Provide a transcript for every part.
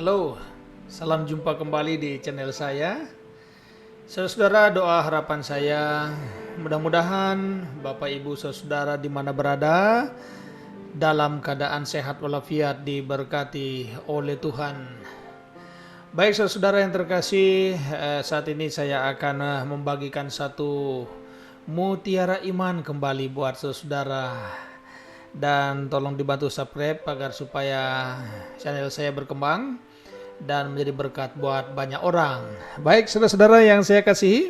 Halo, salam jumpa kembali di channel saya. Saudara, doa harapan saya mudah-mudahan Bapak Ibu Saudara di mana berada dalam keadaan sehat walafiat, diberkati oleh Tuhan. Baik saudara yang terkasih, saat ini saya akan membagikan satu mutiara iman kembali buat saudara. Dan tolong dibantu subscribe agar supaya channel saya berkembang dan menjadi berkat buat banyak orang. Baik saudara-saudara yang saya kasihi,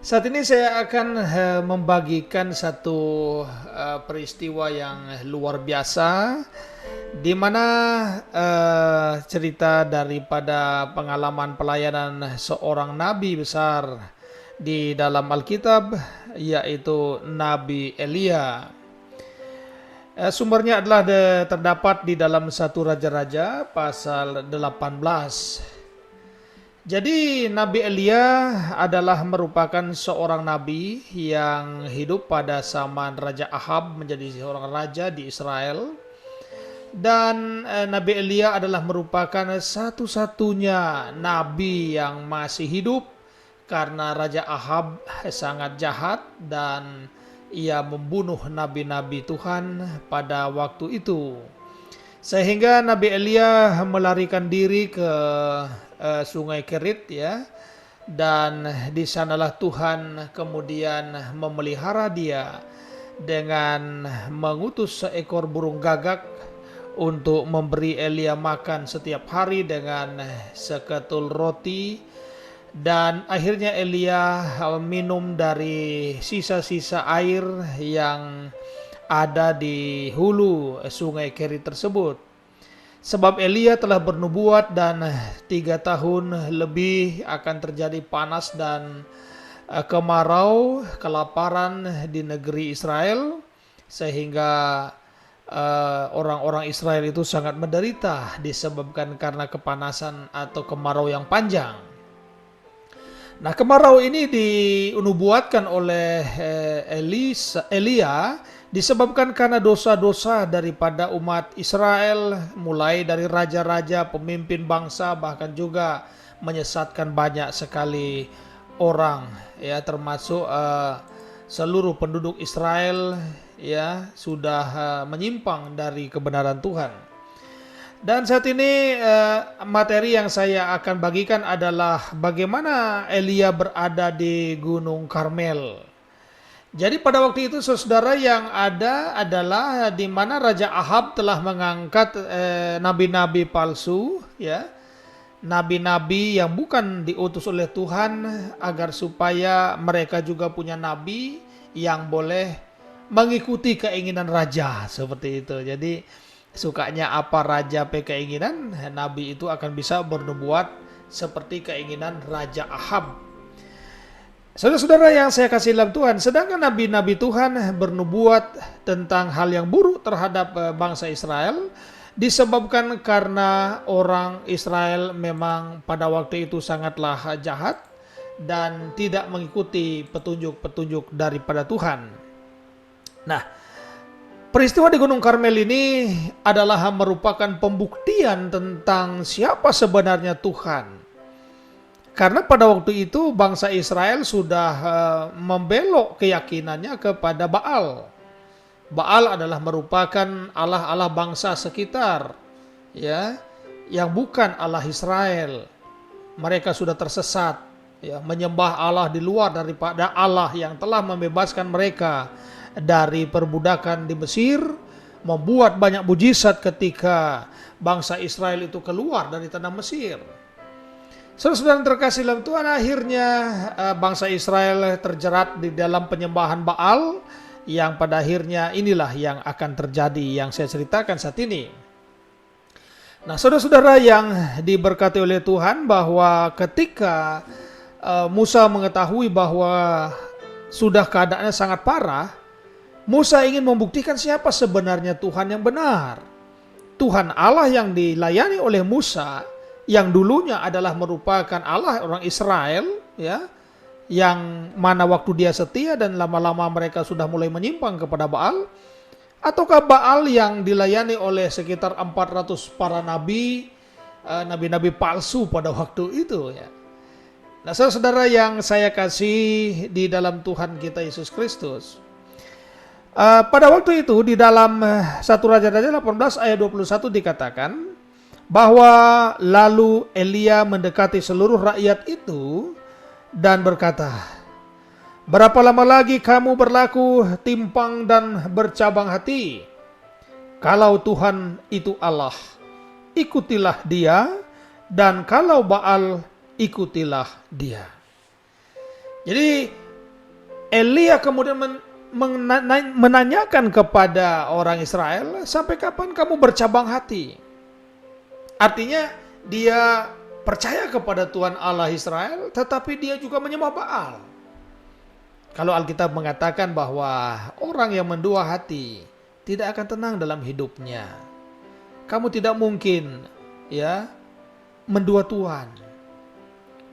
saat ini saya akan membagikan satu peristiwa yang luar biasa, di mana cerita daripada pengalaman pelayanan seorang nabi besar di dalam Alkitab, yaitu Nabi Elia. Sumbernya adalah terdapat di dalam 1 Raja-Raja pasal 18. Jadi Nabi Elia adalah merupakan seorang nabi yang hidup pada zaman Raja Ahab menjadi seorang raja di Israel. Dan Nabi Elia adalah merupakan satu-satunya nabi yang masih hidup karena Raja Ahab sangat jahat dan ia membunuh nabi-nabi Tuhan pada waktu itu. Sehingga Nabi Elia melarikan diri ke sungai Kerit ya. Dan di sanalah Tuhan kemudian memelihara dia dengan mengutus seekor burung gagak untuk memberi Elia makan setiap hari dengan seketul roti. Dan akhirnya Elia minum dari sisa-sisa air yang ada di hulu sungai Kerit tersebut. Sebab Elia telah bernubuat dan 3 tahun lebih akan terjadi panas dan kemarau, kelaparan di negeri Israel. Sehingga orang-orang Israel itu sangat menderita disebabkan karena kepanasan atau kemarau yang panjang. Nah, kemarau ini dinubuatkan oleh Elia disebabkan karena dosa-dosa daripada umat Israel, mulai dari raja-raja, pemimpin bangsa, bahkan juga menyesatkan banyak sekali orang, ya, termasuk seluruh penduduk Israel ya sudah menyimpang dari kebenaran Tuhan. Dan saat ini materi yang saya akan bagikan adalah bagaimana Elia berada di Gunung Karmel. Jadi pada waktu itu saudara yang ada adalah di mana Raja Ahab telah mengangkat nabi-nabi palsu, ya, nabi-nabi yang bukan diutus oleh Tuhan agar supaya mereka juga punya nabi yang boleh mengikuti keinginan raja seperti itu. Jadi sukanya apa raja keinginan, nabi itu akan bisa bernubuat seperti keinginan Raja Ahab. Saudara-saudara yang saya kasih dalam Tuhan, sedangkan nabi-nabi Tuhan bernubuat tentang hal yang buruk terhadap bangsa Israel, disebabkan karena orang Israel memang pada waktu itu sangatlah jahat dan tidak mengikuti petunjuk-petunjuk daripada Tuhan. Nah, peristiwa di Gunung Karmel ini adalah merupakan pembuktian tentang siapa sebenarnya Tuhan. Karena pada waktu itu bangsa Israel sudah membelok keyakinannya kepada Baal. Baal adalah merupakan allah-allah bangsa sekitar, ya, yang bukan Allah Israel. Mereka sudah tersesat, ya, menyembah Allah di luar daripada Allah yang telah membebaskan mereka dari perbudakan di Mesir, membuat banyak mujizat ketika bangsa Israel itu keluar dari tanah Mesir. Saudara-saudara terkasih dalam Tuhan, akhirnya bangsa Israel terjerat di dalam penyembahan Baal, yang pada akhirnya inilah yang akan terjadi yang saya ceritakan saat ini. Nah, saudara-saudara yang diberkati oleh Tuhan, bahwa ketika Musa mengetahui bahwa sudah keadaannya sangat parah, Musa ingin membuktikan siapa sebenarnya Tuhan yang benar. Tuhan Allah yang dilayani oleh Musa, yang dulunya adalah merupakan Allah orang Israel, ya, yang mana waktu dia setia dan lama-lama mereka sudah mulai menyimpang kepada Baal, ataukah Baal yang dilayani oleh sekitar 400 para nabi nabi-nabi palsu pada waktu itu ya. Nah, saudara yang saya kasih di dalam Tuhan kita Yesus Kristus, pada waktu itu di dalam 1 Raja-Raja 18 ayat 21 dikatakan bahwa lalu Elia mendekati seluruh rakyat itu dan berkata, "Berapa lama lagi kamu berlaku timpang dan bercabang hati? Kalau Tuhan itu Allah, ikutilah dia, dan kalau Baal, ikutilah dia." Jadi Elia kemudian menanyakan kepada orang Israel, sampai kapan kamu bercabang hati? Artinya dia percaya kepada Tuhan Allah Israel, tetapi dia juga menyembah Baal. Kalau Alkitab mengatakan bahwa orang yang mendua hati tidak akan tenang dalam hidupnya. Kamu tidak mungkin ya mendua Tuhan.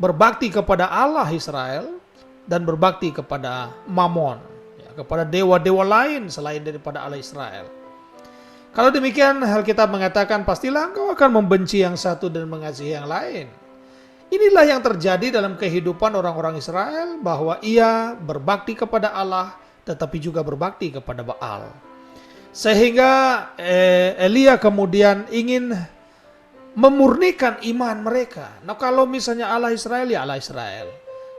Berbakti kepada Allah Israel dan berbakti kepada Mamon, ya, kepada dewa-dewa lain selain daripada Allah Israel. Kalau demikian, Alkitab mengatakan pastilah engkau akan membenci yang satu dan mengasihi yang lain. Inilah yang terjadi dalam kehidupan orang-orang Israel, bahwa ia berbakti kepada Allah tetapi juga berbakti kepada Baal. Sehingga Elia kemudian ingin memurnikan iman mereka. Nah, kalau misalnya Allah Israel, ya Allah Israel.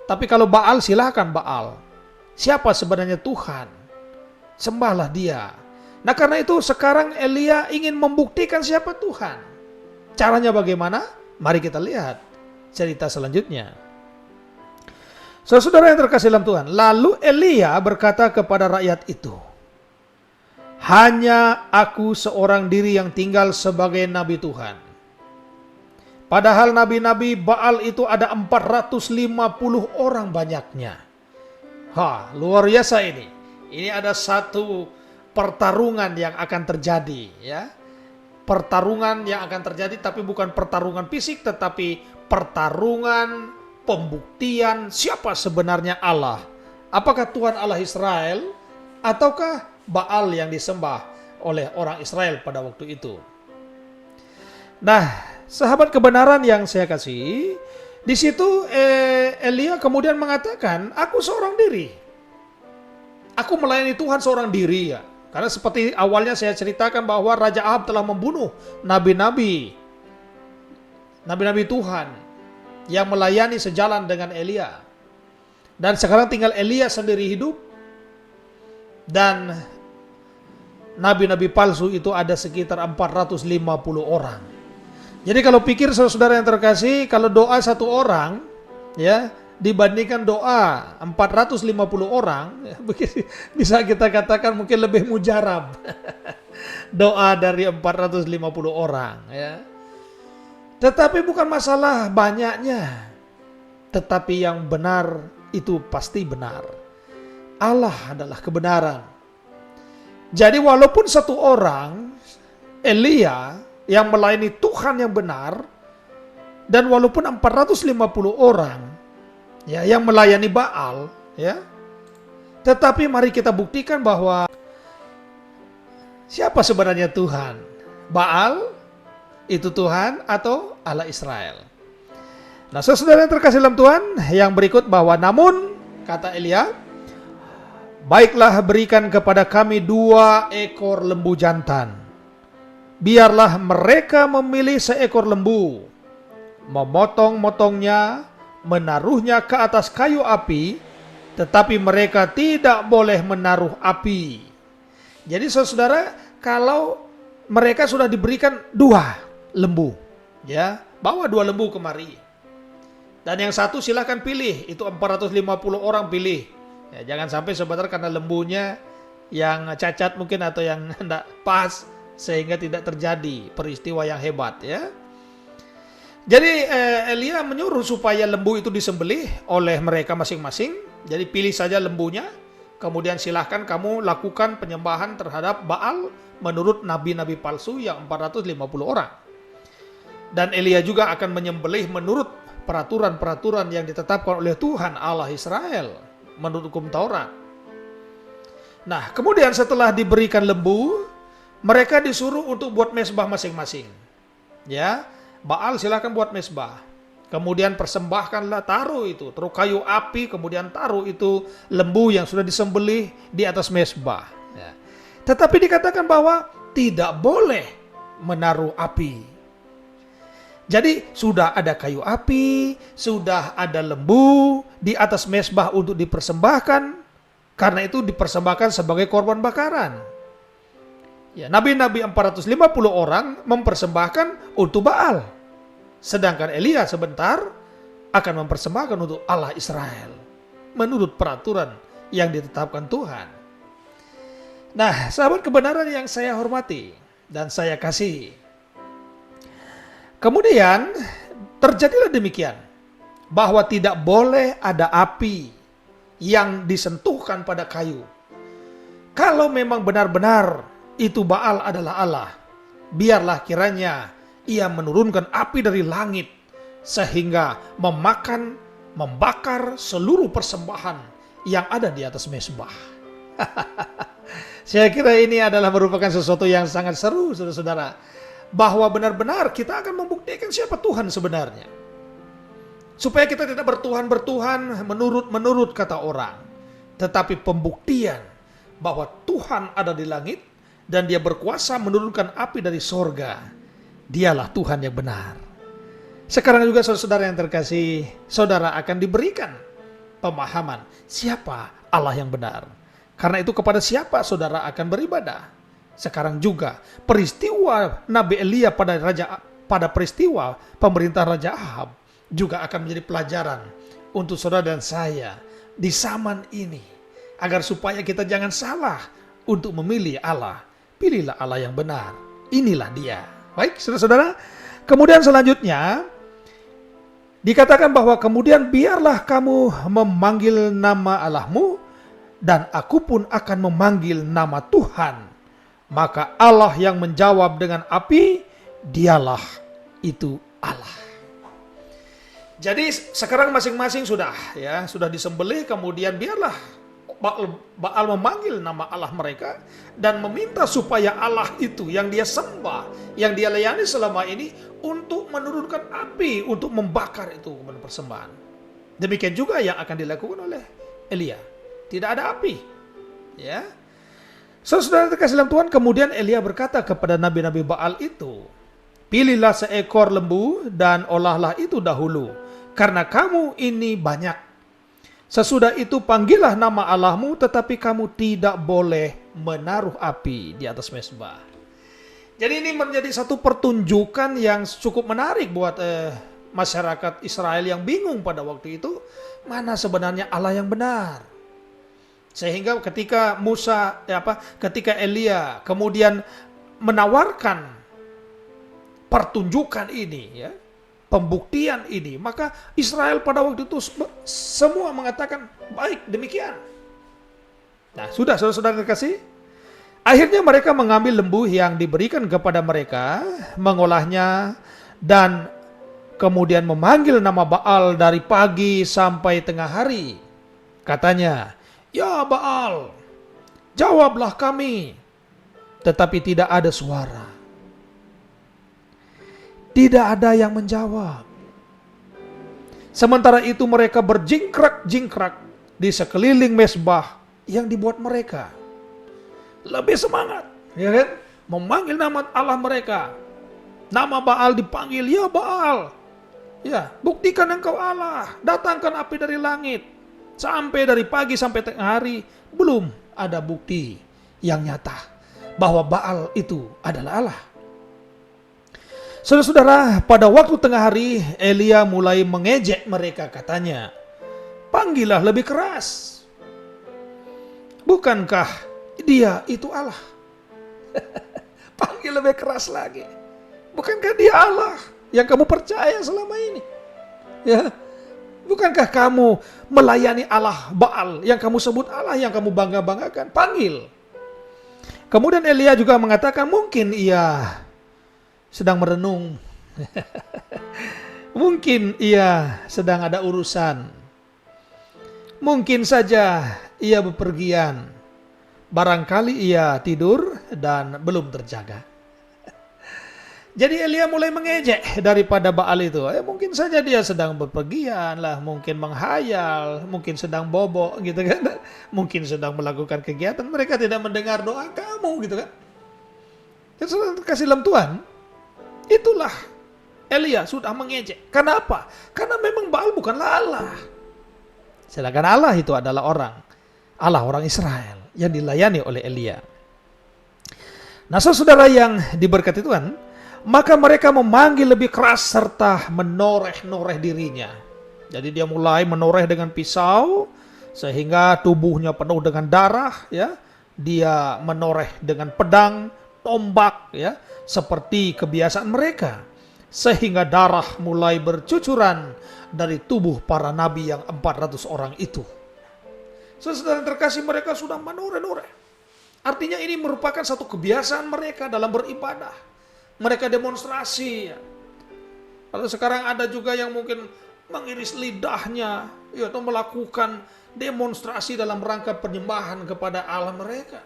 Tapi kalau Baal, silakan Baal. Siapa sebenarnya Tuhan? Sembahlah dia. Nah, karena itu sekarang Elia ingin membuktikan siapa Tuhan. Caranya bagaimana? Mari kita lihat cerita selanjutnya. Saudara yang terkasih dalam Tuhan, lalu Elia berkata kepada rakyat itu, "Hanya aku seorang diri yang tinggal sebagai nabi Tuhan. Padahal nabi-nabi Baal itu ada 450 orang banyaknya." Luar biasa ini. Ini ada satu pertarungan yang akan terjadi, ya. Pertarungan yang akan terjadi, tapi bukan pertarungan fisik, tetapi pertarungan pembuktian siapa sebenarnya Allah. Apakah Tuhan Allah Israel ataukah Baal yang disembah oleh orang Israel pada waktu itu. Nah, sahabat kebenaran yang saya kasih, di situ Elia kemudian mengatakan, "Aku seorang diri. Aku melayani Tuhan seorang diri ya." Karena seperti awalnya saya ceritakan bahwa Raja Ahab telah membunuh nabi-nabi Tuhan yang melayani sejalan dengan Elia. Dan sekarang tinggal Elia sendiri hidup. Dan nabi-nabi palsu itu ada sekitar 450 orang. Jadi kalau pikir saudara yang terkasih, kalau doa satu orang ya dibandingkan doa 450 orang, ya, bisa kita katakan mungkin lebih mujarab. Doa dari 450 orang ya. Tetapi bukan masalah banyaknya, tetapi yang benar itu pasti benar. Allah adalah kebenaran. Jadi walaupun satu orang, Elia, yang melayani Tuhan yang benar, dan walaupun 450 orang ya yang melayani Baal ya, tetapi mari kita buktikan bahwa siapa sebenarnya Tuhan? Baal itu Tuhan atau Allah Israel? Nah, saudara yang terkasih dalam Tuhan, yang berikut bahwa namun kata Elia, "Baiklah, berikan kepada kami 2 ekor lembu jantan. Biarlah mereka memilih seekor lembu, memotong-motongnya, menaruhnya ke atas kayu api, tetapi mereka tidak boleh menaruh api." Jadi saudara, kalau mereka sudah diberikan 2 lembu, ya, bawa 2 lembu kemari. Dan yang satu silahkan pilih, itu 450 orang pilih. Ya, jangan sampai saudara karena lembunya yang cacat mungkin atau yang tidak pas, sehingga tidak terjadi peristiwa yang hebat ya. Jadi Elia menyuruh supaya lembu itu disembelih oleh mereka masing-masing. Jadi pilih saja lembunya, kemudian silahkan kamu lakukan penyembahan terhadap Baal menurut nabi-nabi palsu yang 450 orang. Dan Elia juga akan menyembelih menurut peraturan-peraturan yang ditetapkan oleh Tuhan Allah Israel menurut hukum Taurat. Nah, kemudian setelah diberikan lembu, mereka disuruh untuk buat mezbah masing-masing. Ya, Baal silakan buat mesbah. Kemudian persembahkanlah, taruh itu, taruh kayu api, kemudian taruh itu lembu yang sudah disembelih di atas mesbah. Ya. Tetapi dikatakan bahwa tidak boleh menaruh api. Jadi sudah ada kayu api, sudah ada lembu di atas mesbah untuk dipersembahkan, karena itu dipersembahkan sebagai korban bakaran. Ya, nabi-nabi 450 orang mempersembahkan untuk Baal. Sedangkan Elia sebentar akan mempersembahkan untuk Allah Israel menurut peraturan yang ditetapkan Tuhan. Nah, sahabat kebenaran yang saya hormati dan saya kasih. Kemudian terjadilah demikian, bahwa tidak boleh ada api yang disentuhkan pada kayu. Kalau memang benar-benar itu Baal adalah Allah, biarlah kiranya ia menurunkan api dari langit sehingga memakan, membakar seluruh persembahan yang ada di atas mezbah. Saya kira ini adalah merupakan sesuatu yang sangat seru, saudara-saudara, bahwa benar-benar kita akan membuktikan siapa Tuhan sebenarnya. Supaya kita tidak bertuhan-bertuhan menurut kata orang, tetapi pembuktian bahwa Tuhan ada di langit dan Dia berkuasa menurunkan api dari sorga. Dialah Tuhan yang benar. Sekarang juga saudara-saudara yang terkasih, saudara akan diberikan pemahaman siapa Allah yang benar. Karena itu kepada siapa saudara akan beribadah. Sekarang juga peristiwa Nabi Elia pada peristiwa pemerintah Raja Ahab juga akan menjadi pelajaran untuk saudara dan saya di zaman ini. Agar supaya kita jangan salah untuk memilih Allah. Pilihlah Allah yang benar. Inilah Dia. Baik, saudara-saudara. Kemudian selanjutnya dikatakan bahwa kemudian biarlah kamu memanggil nama Allahmu dan aku pun akan memanggil nama Tuhan. Maka Allah yang menjawab dengan api, dialah itu Allah. Jadi sekarang masing-masing sudah disembelih, kemudian biarlah Baal memanggil nama Allah mereka dan meminta supaya Allah itu yang dia sembah, yang dia layani selama ini untuk menurunkan api untuk membakar itu persembahan. Demikian juga yang akan dilakukan oleh Elia. Tidak ada api. Ya. Saudara terkasih dalam Tuhan, kemudian Elia berkata kepada nabi-nabi Baal itu, pilihlah seekor lembu dan olahlah itu dahulu, karena kamu ini banyak. Sesudah itu panggillah nama Allahmu, tetapi kamu tidak boleh menaruh api di atas mezbah. Jadi ini menjadi satu pertunjukan yang cukup menarik buat masyarakat Israel yang bingung pada waktu itu, mana sebenarnya Allah yang benar. Sehingga ketika ketika Elia kemudian menawarkan pertunjukan ini, ya, pembuktian ini, maka Israel pada waktu itu semua mengatakan baik demikian. Nah, sudah saudara-saudara terkasih, akhirnya mereka mengambil lembu yang diberikan kepada mereka, mengolahnya dan kemudian memanggil nama Baal dari pagi sampai tengah hari. Katanya, "Ya Baal, jawablah kami." Tetapi tidak ada suara. Tidak ada yang menjawab. Sementara itu mereka berjingkrak-jingkrak di sekeliling mezbah yang dibuat mereka. Lebih semangat, ya kan? Memanggil nama Allah mereka. Nama Baal dipanggil, "Ya Baal, ya, buktikan engkau Allah, datangkan api dari langit." Sampai dari pagi sampai tengah hari belum ada bukti yang nyata bahwa Baal itu adalah Allah. Saudara-saudara, pada waktu tengah hari Elia mulai mengejek mereka, katanya, "Panggillah lebih keras. Bukankah dia itu Allah?" Panggil lebih keras lagi. Bukankah dia Allah yang kamu percaya selama ini? Ya. Bukankah kamu melayani Allah Baal yang kamu sebut Allah, yang kamu bangga-banggakan? Panggil. Kemudian Elia juga mengatakan mungkin ia sedang merenung. Mungkin ia sedang ada urusan. Mungkin saja ia bepergian. Barangkali ia tidur dan belum terjaga. Jadi Elia mulai mengejek daripada Baal itu. Mungkin saja dia sedang berpergian lah, mungkin menghayal, mungkin sedang bobok gitu kan. Mungkin sedang melakukan kegiatan, mereka tidak mendengar doa kamu gitu kan. Dan saudara terkasih dalam Tuhan, itulah Elia sudah mengejek. Kenapa? Karena memang Baal bukanlah Allah. Sedangkan Allah itu adalah Allah orang Israel yang dilayani oleh Elia. Nah, saudara yang diberkati Tuhan, maka mereka memanggil lebih keras serta menoreh-noreh dirinya. Jadi dia mulai menoreh dengan pisau sehingga tubuhnya penuh dengan darah, ya. Dia menoreh dengan pedang, tombak, ya, seperti kebiasaan mereka. Sehingga darah mulai bercucuran dari tubuh para nabi yang 400 orang itu. Saudara terkasih, mereka sudah menoreh-noreh. Artinya ini merupakan satu kebiasaan mereka dalam beribadah. Mereka demonstrasi. Kalau sekarang ada juga yang mungkin mengiris lidahnya, ya, atau melakukan demonstrasi dalam rangka penyembahan kepada Allah mereka.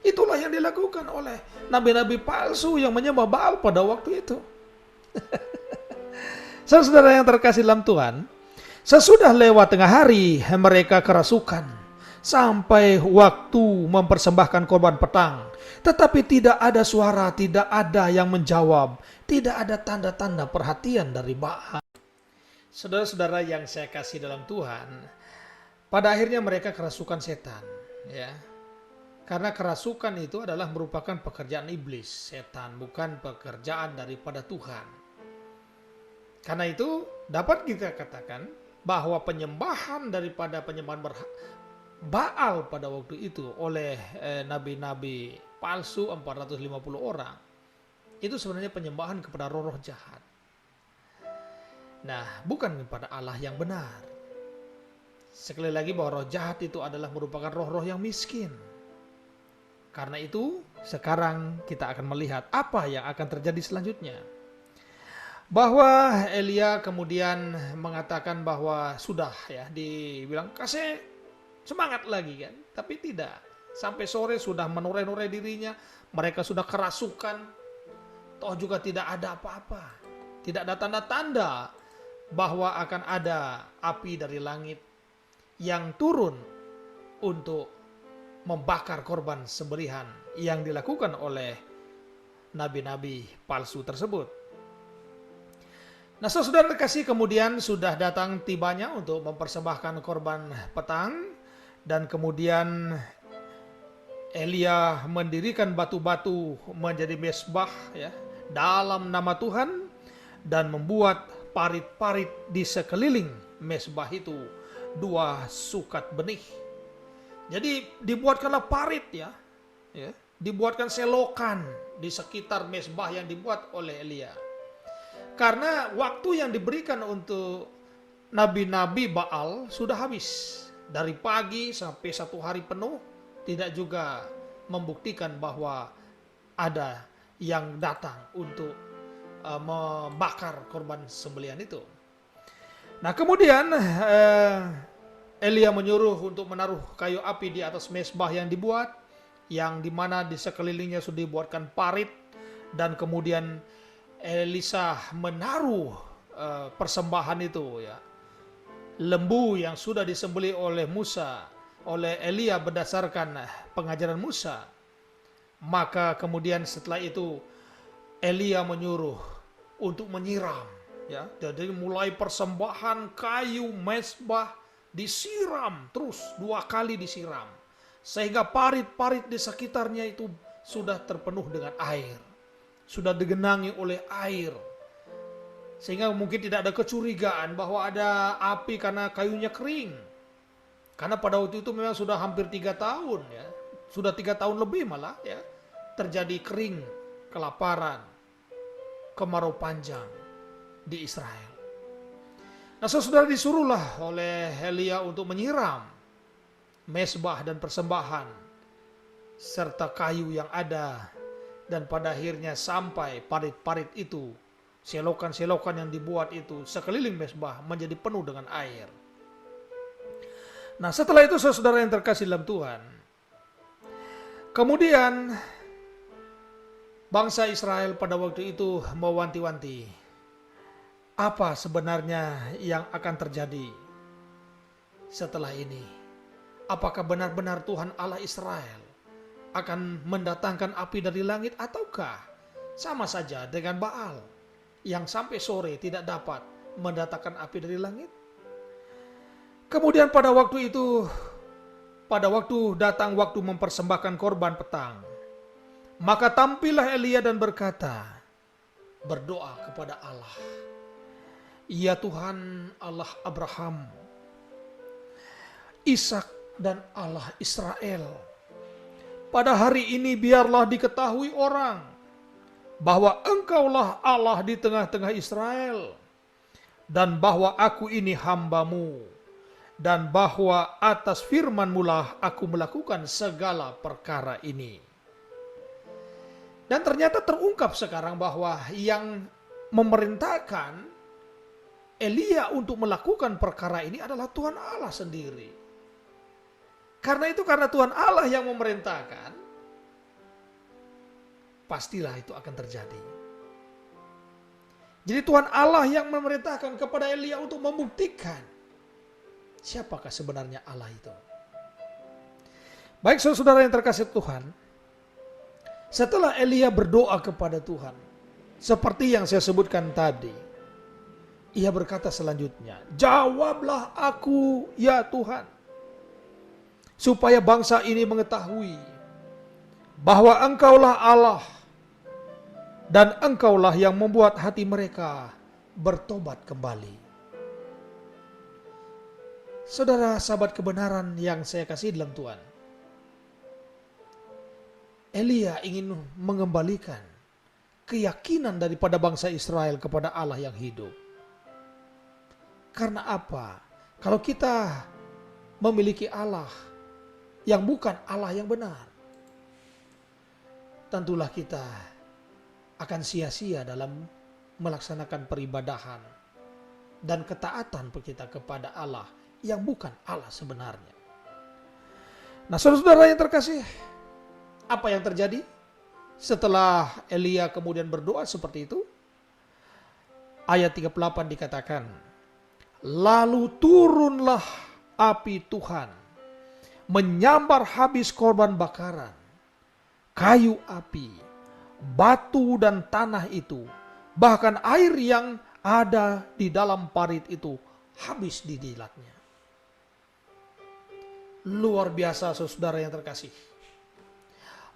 Itulah yang dilakukan oleh nabi-nabi palsu yang menyembah Baal pada waktu itu. Saudara yang terkasih dalam Tuhan, sesudah lewat tengah hari mereka kerasukan sampai waktu mempersembahkan korban petang. Tetapi tidak ada suara, tidak ada yang menjawab, tidak ada tanda-tanda perhatian dari Baal. Saudara-saudara yang saya kasih dalam Tuhan, pada akhirnya mereka kerasukan setan, ya. Karena kerasukan itu adalah merupakan pekerjaan iblis, setan, bukan pekerjaan daripada Tuhan. Karena itu dapat kita katakan bahwa penyembahan daripada penyembahan Baal pada waktu itu oleh nabi-nabi palsu 450 orang itu sebenarnya penyembahan kepada roh-roh jahat. Nah, bukan kepada Allah yang benar. Sekali lagi bahwa roh jahat itu adalah merupakan roh-roh yang miskin. Karena itu sekarang kita akan melihat apa yang akan terjadi selanjutnya. Bahwa Elia kemudian mengatakan bahwa sudah, ya, dibilang kasih semangat lagi kan, tapi tidak. Sampai sore sudah menoreh-noreh dirinya, mereka sudah kerasukan, toh juga tidak ada apa-apa. Tidak ada tanda-tanda bahwa akan ada api dari langit yang turun untuk membakar korban sembelihan yang dilakukan oleh nabi-nabi palsu tersebut. Nah, saudara terkasih, kemudian sudah datang tibanya untuk mempersembahkan korban petang. Dan kemudian Elia mendirikan batu-batu menjadi mezbah, ya, dalam nama Tuhan. Dan membuat parit-parit di sekeliling mezbah itu 2 sukat benih. Jadi dibuatkanlah parit, ya, dibuatkan selokan di sekitar mezbah yang dibuat oleh Elia. Karena waktu yang diberikan untuk nabi-nabi Baal sudah habis. Dari pagi sampai 1 hari penuh tidak juga membuktikan bahwa ada yang datang untuk membakar korban sembelihan itu. Nah, kemudian Elia menyuruh untuk menaruh kayu api di atas mezbah yang dibuat, yang dimana di sekelilingnya sudah dibuatkan parit. Dan kemudian Elisa menaruh persembahan itu, ya, lembu yang sudah disembelih oleh Musa, oleh Elia berdasarkan pengajaran Musa. Maka kemudian setelah itu Elia menyuruh untuk menyiram, ya. Jadi mulai persembahan kayu mezbah disiram terus 2 kali disiram, sehingga parit-parit di sekitarnya itu sudah terpenuh dengan air, sudah digenangi oleh air, sehingga mungkin tidak ada kecurigaan bahwa ada api karena kayunya kering. Karena pada waktu itu memang sudah hampir 3 tahun, ya, sudah 3 tahun lebih malah, ya, terjadi kering, kelaparan, kemarau panjang di Israel. Nah, saudara, disuruhlah oleh Elia untuk menyiram mezbah dan persembahan serta kayu yang ada. Dan pada akhirnya sampai parit-parit itu, selokan-selokan yang dibuat itu sekeliling mezbah menjadi penuh dengan air. Nah, setelah itu saudara yang terkasih dalam Tuhan, kemudian Bangsa Israel pada waktu itu mewanti-wanti, apa sebenarnya yang akan terjadi setelah ini? Apakah benar-benar Tuhan Allah Israel akan mendatangkan api dari langit, ataukah sama saja dengan Baal yang sampai sore tidak dapat mendatangkan api dari langit? Kemudian pada waktu itu, pada waktu datang waktu mempersembahkan korban petang, maka tampillah Elia dan berkata, berdoa kepada Allah, ya Tuhan Allah Abraham, Ishak dan Allah Israel, pada hari ini biarlah diketahui orang bahwa Engkaulah Allah di tengah-tengah Israel, dan bahwa aku ini hamba-Mu, dan bahwa atas firman-Mu lah aku melakukan segala perkara ini. Dan ternyata terungkap sekarang bahwa yang memerintahkan Elia untuk melakukan perkara ini adalah Tuhan Allah sendiri. Karena itu, karena Tuhan Allah yang memerintahkan, pastilah itu akan terjadi. Jadi Tuhan Allah yang memerintahkan kepada Elia untuk membuktikan siapakah sebenarnya Allah itu. Baik saudara yang terkasih Tuhan, setelah Elia berdoa kepada Tuhan, seperti yang saya sebutkan tadi, ia berkata selanjutnya, jawablah aku ya Tuhan, supaya bangsa ini mengetahui bahwa Engkaulah Allah, dan Engkaulah yang membuat hati mereka bertobat kembali. Saudara sahabat kebenaran yang saya kasih dalam Tuhan, Elia ingin mengembalikan keyakinan daripada bangsa Israel kepada Allah yang hidup. Karena apa? Kalau kita memiliki Allah yang bukan Allah yang benar, tentulah kita akan sia-sia dalam melaksanakan peribadahan dan ketaatan kita kepada Allah yang bukan Allah sebenarnya. Nah saudara-saudara yang terkasih, apa yang terjadi setelah Elia kemudian berdoa seperti itu? Ayat 38 dikatakan, lalu turunlah api Tuhan, menyambar habis korban bakaran, kayu api, batu dan tanah itu, bahkan air yang ada di dalam parit itu habis dijilatnya. Luar biasa saudara yang terkasih,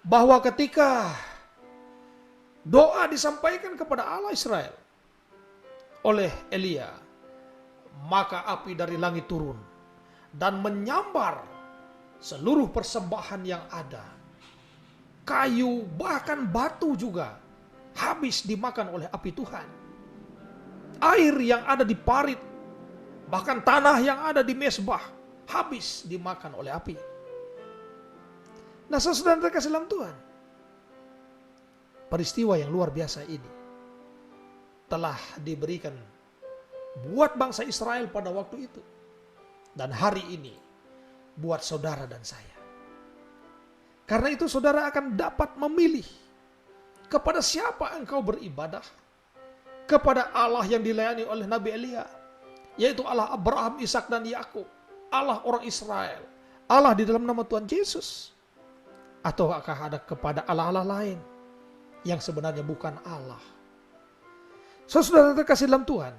bahwa ketika doa disampaikan kepada Allah Israel oleh Elia, maka api dari langit turun dan menyambar seluruh persembahan yang ada. Kayu bahkan batu juga habis dimakan oleh api Tuhan. Air yang ada di parit, bahkan tanah yang ada di mezbah habis dimakan oleh api. Nah saudara terkasih dalam Tuhan, peristiwa yang luar biasa ini telah diberikan buat bangsa Israel pada waktu itu, dan hari ini buat saudara dan saya. Karena itu saudara akan dapat memilih kepada siapa engkau beribadah. Kepada Allah yang dilayani oleh Nabi Elia, yaitu Allah Abraham, Ishak dan Yakub, Allah orang Israel, Allah di dalam nama Tuhan Yesus, atau akan ada kepada Allah-Allah lain yang sebenarnya bukan Allah. Saudara terkasih dalam Tuhan,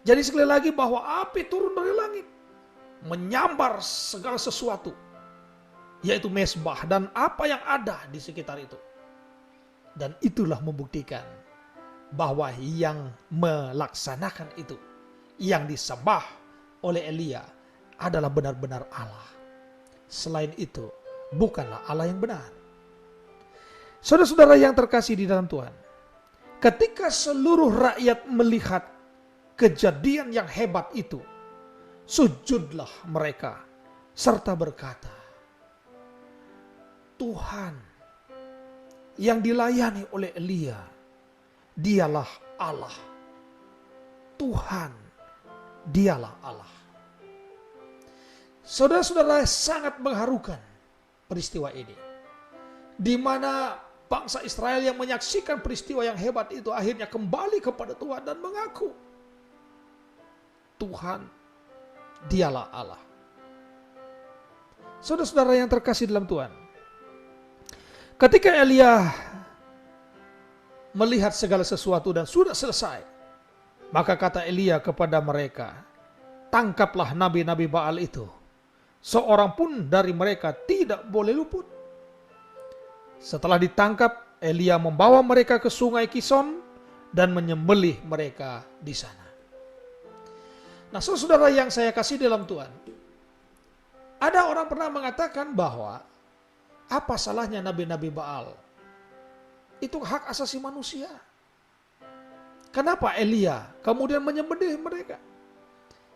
jadi sekali lagi bahwa api turun dari langit, menyambar segala sesuatu, yaitu mezbah dan apa yang ada di sekitar itu. Dan itulah membuktikan bahwa yang melaksanakan itu, yang disembah oleh Elia adalah benar-benar Allah. Selain itu, bukanlah Allah yang benar. Saudara-saudara yang terkasih di dalam Tuhan, ketika seluruh rakyat melihat kejadian yang hebat itu, sujudlah mereka serta berkata, Tuhan yang dilayani oleh Elia, dialah Allah. Tuhan, dialah Allah. Saudara-saudara, sangat mengharukan peristiwa ini, di mana bangsa Israel yang menyaksikan peristiwa yang hebat itu akhirnya kembali kepada Tuhan dan mengaku Tuhan dialah Allah. Saudara-saudara yang terkasih dalam Tuhan, ketika Elia melihat segala sesuatu dan sudah selesai, maka kata Elia kepada mereka, tangkaplah nabi-nabi Baal itu, seorang pun dari mereka tidak boleh luput. Setelah ditangkap, Elia membawa mereka ke sungai Kison dan menyembelih mereka di sana. Nah, saudara yang saya kasih dalam Tuhan, ada orang pernah mengatakan bahwa apa salahnya nabi-nabi Baal? Itu hak asasi manusia. Kenapa Elia kemudian menyembelih mereka?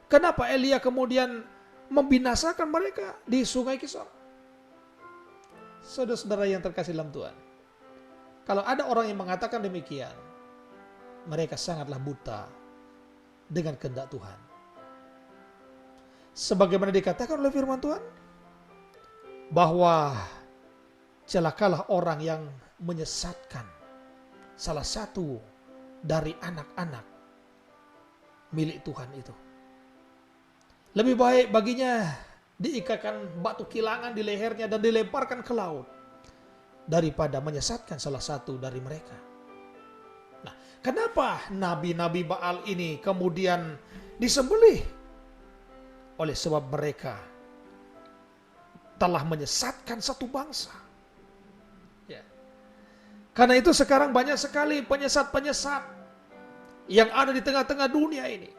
Kenapa Elia kemudian membinasakan mereka di sungai Kison? Saudara-saudara yang terkasih dalam Tuhan, kalau ada orang yang mengatakan demikian, mereka sangatlah buta dengan kehendak Tuhan. Sebagaimana dikatakan oleh firman Tuhan, bahwa celakalah orang yang menyesatkan salah satu dari anak-anak milik Tuhan itu. Lebih baik baginya diikatkan batu kilangan di lehernya dan dilemparkan ke laut daripada menyesatkan salah satu dari mereka. Nah, kenapa nabi-nabi Baal ini kemudian disembelih? Oleh sebab mereka telah menyesatkan satu bangsa. Ya. Karena itu sekarang banyak sekali penyesat-penyesat yang ada di tengah-tengah dunia ini,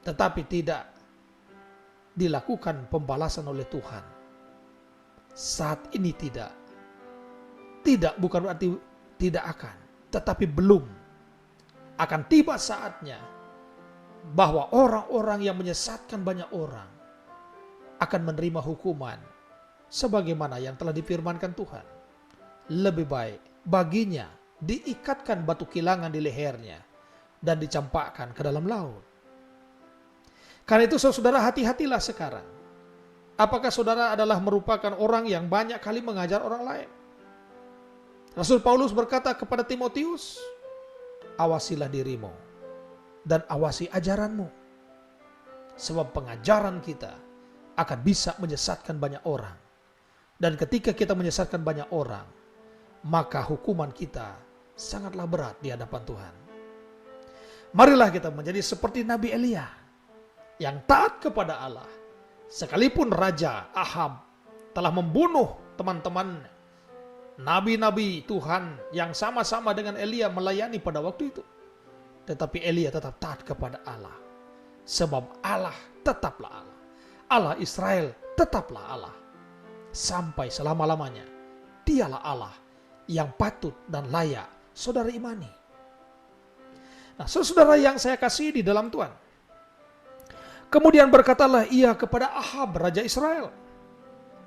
tetapi tidak dilakukan pembalasan oleh Tuhan. Saat ini tidak bukan berarti tidak akan, tetapi belum akan tiba saatnya bahwa orang-orang yang menyesatkan banyak orang akan menerima hukuman sebagaimana yang telah difirmankan Tuhan. Lebih baik baginya diikatkan batu kilangan di lehernya dan dicampakkan ke dalam laut. Karena itu saudara, hati-hatilah sekarang. Apakah saudara adalah merupakan orang yang banyak kali mengajar orang lain? Rasul Paulus berkata kepada Timotius, awasilah dirimu dan awasi ajaranmu. Sebab pengajaran kita akan bisa menyesatkan banyak orang. Dan ketika kita menyesatkan banyak orang, maka hukuman kita sangatlah berat di hadapan Tuhan. Marilah kita menjadi seperti Nabi Elia yang taat kepada Allah. Sekalipun Raja Ahab telah membunuh teman-teman nabi-nabi Tuhan yang sama-sama dengan Elia melayani pada waktu itu, tetapi Elia tetap taat kepada Allah. Sebab Allah tetaplah Allah. Allah Israel tetaplah Allah. Sampai selama-lamanya. Dialah Allah yang patut dan layak saudara imani. Nah, saudara yang saya kasih di dalam Tuhan, kemudian berkatalah ia kepada Ahab, Raja Israel,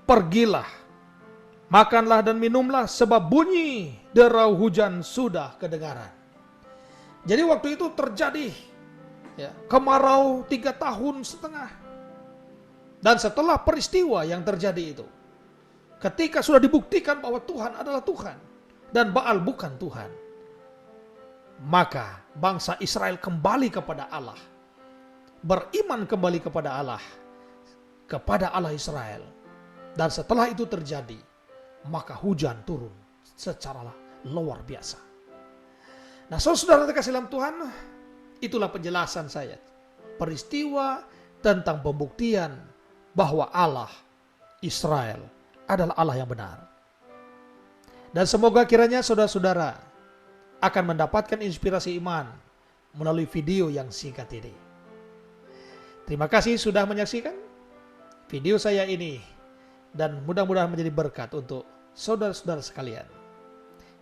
pergilah, makanlah dan minumlah, sebab bunyi derau hujan sudah kedengaran. Jadi waktu itu terjadi kemarau 3,5 tahun. Dan setelah peristiwa yang terjadi itu, ketika sudah dibuktikan bahwa Tuhan adalah Tuhan dan Baal bukan Tuhan, maka bangsa Israel kembali kepada Allah, beriman kembali kepada Allah Israel. Dan setelah itu terjadi, maka hujan turun secara luar biasa. Nah, saudara terkasih dalam Tuhan, itulah penjelasan saya, peristiwa tentang pembuktian bahwa Allah Israel adalah Allah yang benar. Dan semoga kiranya saudara-saudara akan mendapatkan inspirasi iman melalui video yang singkat ini. Terima kasih sudah menyaksikan video saya ini, dan mudah-mudahan menjadi berkat untuk saudara-saudara sekalian.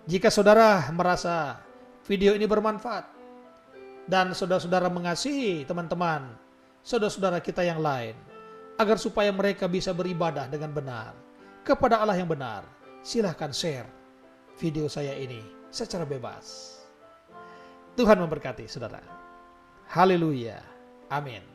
Jika saudara merasa video ini bermanfaat dan saudara-saudara mengasihi teman-teman, saudara-saudara kita yang lain, agar supaya mereka bisa beribadah dengan benar kepada Allah yang benar, silahkan share video saya ini secara bebas. Tuhan memberkati saudara. Haleluya. Amin.